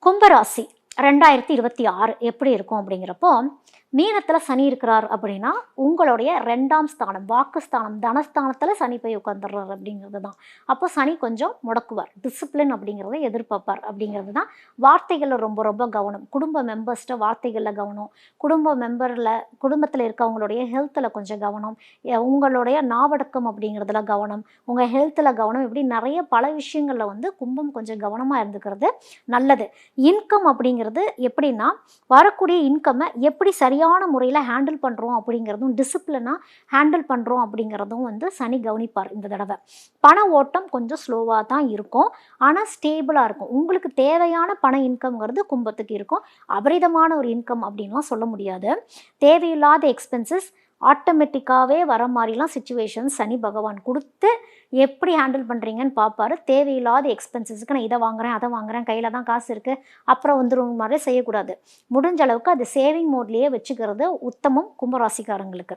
கும்பராசி 2026 எப்படி இருக்கும் அப்படிங்கிறப்போ, மீனத்துல சனி இருக்கிறார் அப்படின்னா, உங்களுடைய 2ஆம் ஸ்தானம், வாக்குஸ்தானம், தனஸ்தானத்துல சனி போய் உட்காந்துடுறார் அப்படிங்கிறது தான். அப்போ சனி கொஞ்சம் முடக்குவார். டிசிப்ளின் அப்படிங்கிறத எதிர்பார்ப்பார் அப்படிங்கிறது தான். வார்த்தைகள்ல ரொம்ப ரொம்ப கவனம். குடும்ப மெம்பர்ஸ்ட்ட வார்த்தைகள்ல கவனம். குடும்பத்துல இருக்கவங்களுடைய ஹெல்த்ல கொஞ்சம் கவனம். உங்களுடைய நாவடக்கம் அப்படிங்கிறதுல கவனம். உங்க ஹெல்த்ல கவனம். இப்படி நிறைய பல விஷயங்கள்ல வந்து கும்பம் கொஞ்சம் கவனமா இருந்துக்கிறது நல்லது. இன்கம் அப்படிங்கிறது எப்படின்னா, வரக்கூடிய இன்கம்மை எப்படி சரியான முறையில் ஹேண்டில் பண்ணுறோம் அப்படிங்கிறதும், டிசிப்ளினாக ஹேண்டில் பண்ணுறோம் அப்படிங்கிறதும் வந்து சனி கவனிப்பார் இந்த தடவை. பண ஓட்டம் கொஞ்சம் ஸ்லோவாக தான் இருக்கும், ஆனால் ஸ்டேபிளாக இருக்கும். உங்களுக்கு தேவையான பண இன்கம்ங்கிறது கும்பத்துக்கு இருக்கும். அபரிதமான ஒரு இன்கம் அப்படின்லாம் சொல்ல முடியாது. தேவையில்லாத எக்ஸ்பென்சஸ் ஆட்டோமேட்டிக்காகவே வர மாதிரிலாம் சுச்சுவேஷன்ஸ் சனி பகவான் கொடுத்து எப்படி ஹேண்டில் பண்ணுறீங்கன்னு பார்ப்பாரு. தேவையில்லாத எக்ஸ்பென்சஸ்க்கு நான் இதை வாங்குறேன், அதை வாங்குறேன், கையில் தான் காசு இருக்குது, அப்புறம் வந்துடும் மாதிரி செய்யக்கூடாது. முடிஞ்ச அளவுக்கு அது சேவிங் மோட்லேயே வச்சுக்கிறது உத்தமம் கும்பராசிக்காரங்களுக்கு.